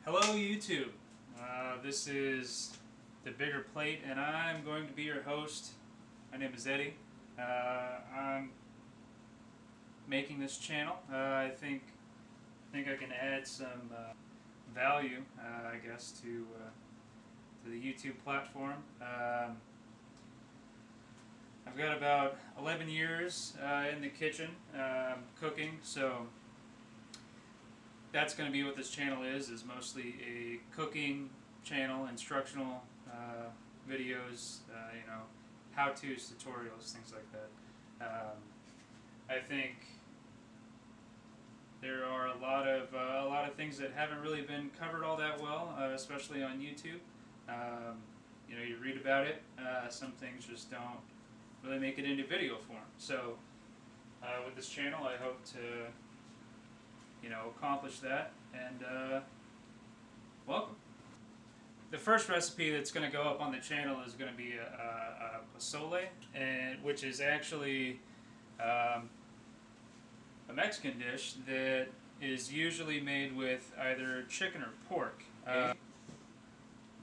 Hello YouTube, this is The Bigger Plate and I'm going to be your host. My name is Eddie. I'm making this channel. I think I can add some value, I guess, to the YouTube platform. I've got about 11 years in the kitchen cooking, so that's going to be what this channel is mostly a cooking channel, instructional videos, how-tos, tutorials, things like that. I think there are a lot of things that haven't really been covered all that well, especially on YouTube. You read about it. Some things just don't really make it into video form. So with this channel, I hope to accomplish that, and welcome. The first recipe that's going to go up on the channel is going to be a Pazole, which is actually a Mexican dish that is usually made with either chicken or pork.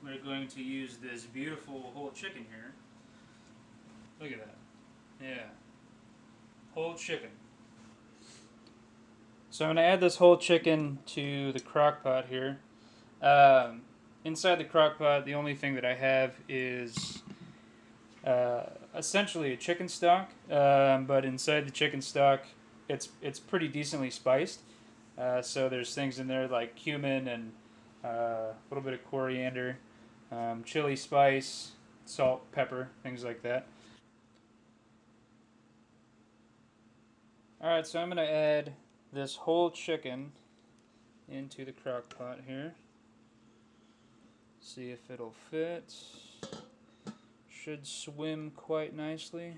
We're going to use this beautiful whole chicken here. Look at that. Yeah. Whole chicken. So I'm going to add this whole chicken to the crock pot here. Inside the crock pot, the only thing that I have is essentially a chicken stock, but inside the chicken stock, it's pretty decently spiced. So there's things in there like cumin and a little bit of coriander, chili spice, salt, pepper, things like that. Alright, so I'm going to add this whole chicken into the crock pot here. See if it'll fit. Should swim quite nicely.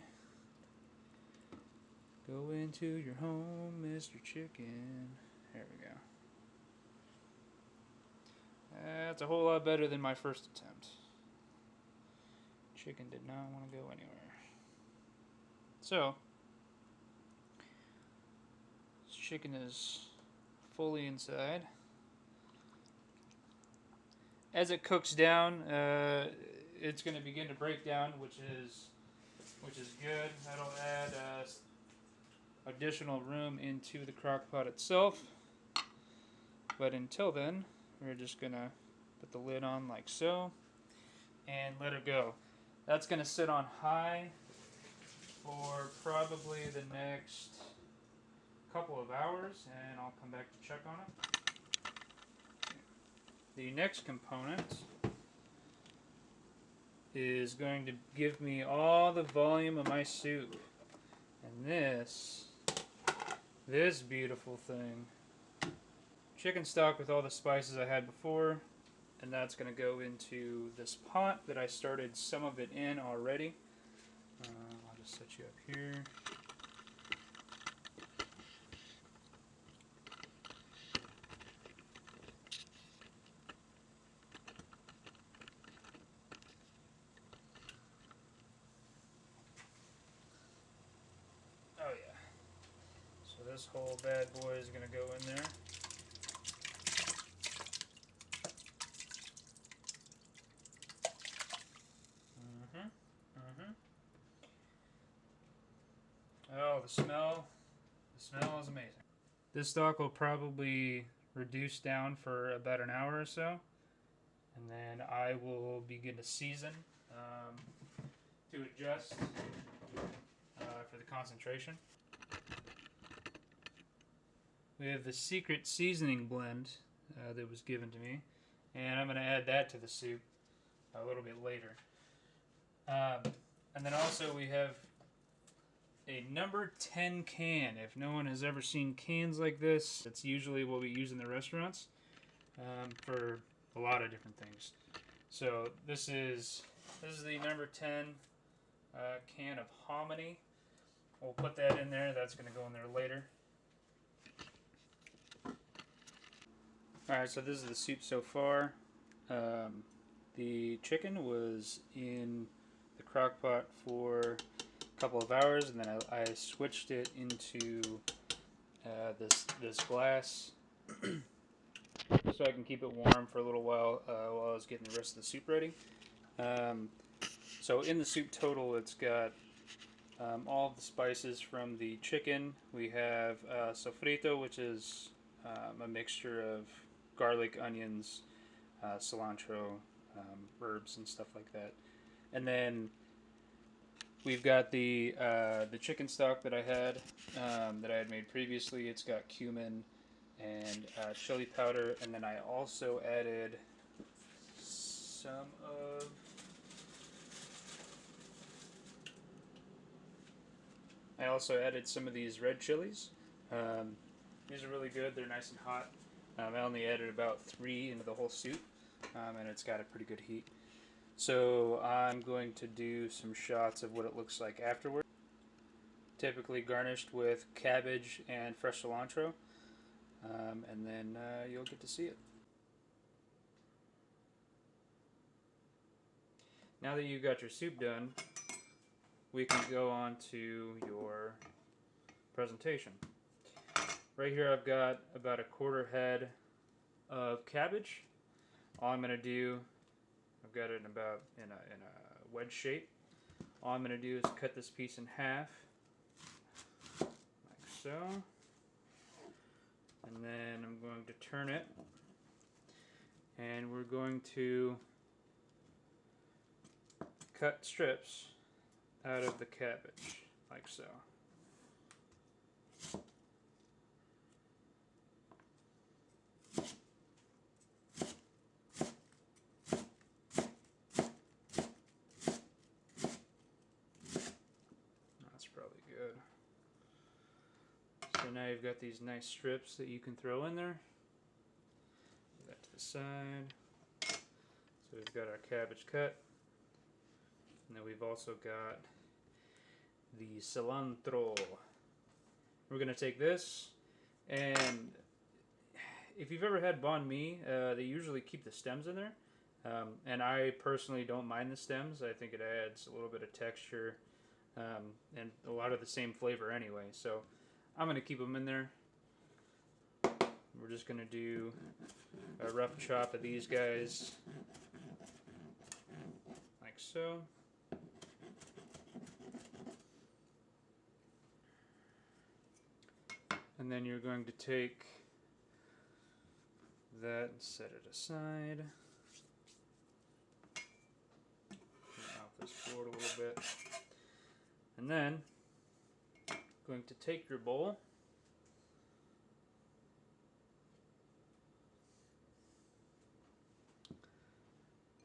Go into your home, Mr. Chicken. There we go. That's a whole lot better than my first attempt. Chicken did not want to go anywhere. So, this chicken is fully inside. As it cooks down, it's going to begin to break down, which is good. That'll add additional room into the crock pot itself. But until then, we're just going to put the lid on like so and let it go. That's going to sit on high for probably the next couple of hours, and I'll come back to check on it. The next component is going to give me all the volume of my soup. And this beautiful thing, chicken stock with all the spices I had before, and that's going to go into this pot that I started some of it in already. I'll just set you up here. This whole bad boy is going to go in there. Oh, the smell is amazing. This stock will probably reduce down for about an hour or so, and then I will begin to season to adjust for the concentration. We have the secret seasoning blend that was given to me, and I'm going to add that to the soup a little bit later. And then also we have a number 10 can. If no one has ever seen cans like this, it's usually what we use in the restaurants for a lot of different things. So this is the number 10 can of hominy. We'll put that in there. That's going to go in there later. Alright, so this is the soup so far. The chicken was in the crock pot for a couple of hours, and then I switched it into this glass so I can keep it warm for a little while I was getting the rest of the soup ready. Um, so in the soup total, it's got all of the spices from the chicken. We have sofrito, which is a mixture of garlic, onions, cilantro, herbs, and stuff like that. And then we've got the chicken stock that I had made previously. It's got cumin and chili powder, and then I also added some of these red chilies. Um, these are really good. They're nice and hot. I only added about 3 into the whole soup, and it's got a pretty good heat. So I'm going to do some shots of what it looks like afterward. Typically garnished with cabbage and fresh cilantro, and then you'll get to see it. Now that you've got your soup done, we can go on to your presentation. Right here I've got about a quarter head of cabbage. All I'm going to do, I've got it in a wedge shape. All I'm going to do is cut this piece in half, like so. And then I'm going to turn it, and we're going to cut strips out of the cabbage, like so. That's probably good. So now you've got these nice strips that you can throw in there. Put that to the side. So we've got our cabbage cut. And then we've also got the cilantro. We're going to take this, and if you've ever had banh mi, they usually keep the stems in there. And I personally don't mind the stems. I think it adds a little bit of texture and a lot of the same flavor anyway. So I'm going to keep them in there. We're just going to do a rough chop of these guys, like so. And then you're going to take that and set it aside. Get off this board a little bit. And then going to take your bowl,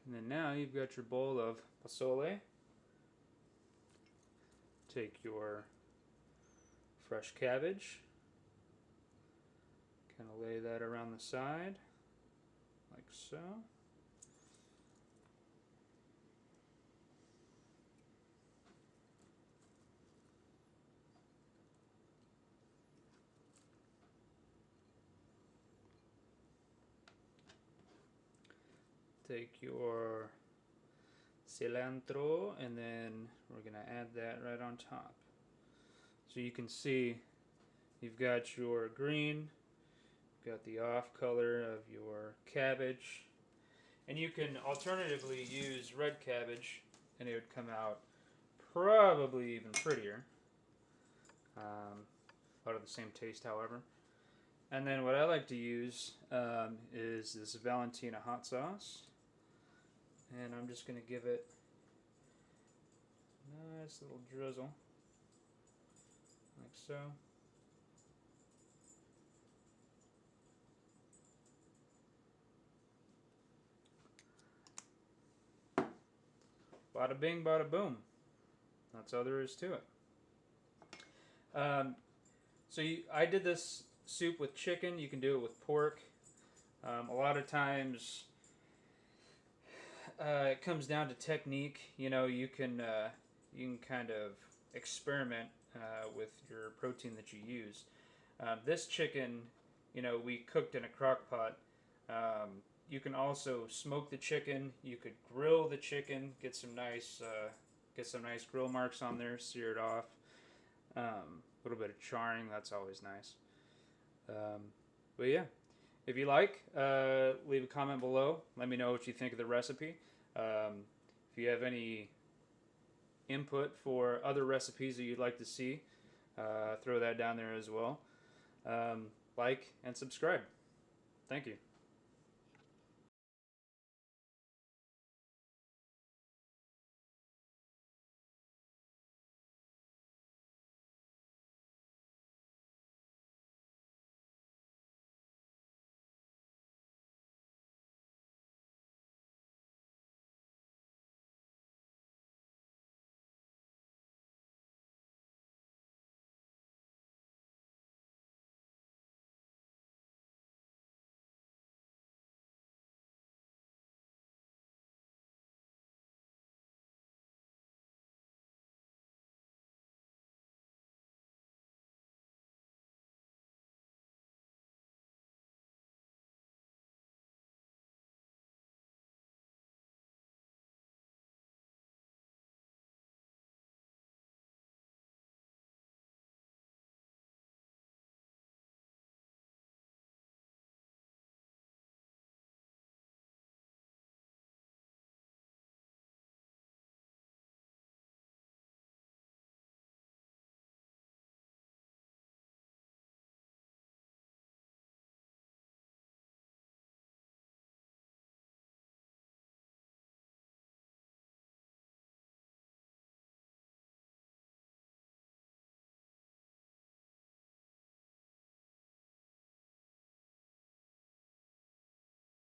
and then now you've got your bowl of Pazole. Take your fresh cabbage, kind of lay that around the side, like so. Take your cilantro, and then we're going to add that right on top. So you can see you've got your green, you've got the off color of your cabbage, and you can alternatively use red cabbage and it would come out probably even prettier. Out of the same taste, however. And then what I like to use is this Valentina hot sauce. And I'm just going to give it a nice little drizzle, like so. Bada bing, bada boom. That's all there is to it. I did this soup with chicken. You can do it with pork. A lot of times it comes down to technique. You know, you can kind of experiment with your protein that you use. This chicken, you know, we cooked in a crock pot. You can also smoke the chicken. You could grill the chicken, get some nice grill marks on there, sear it off. A little bit of charring, that's always nice. But yeah, if you like, leave a comment below. Let me know what you think of the recipe. If you have any input for other recipes that you'd like to see, throw that down there as well. Like and subscribe. Thank you.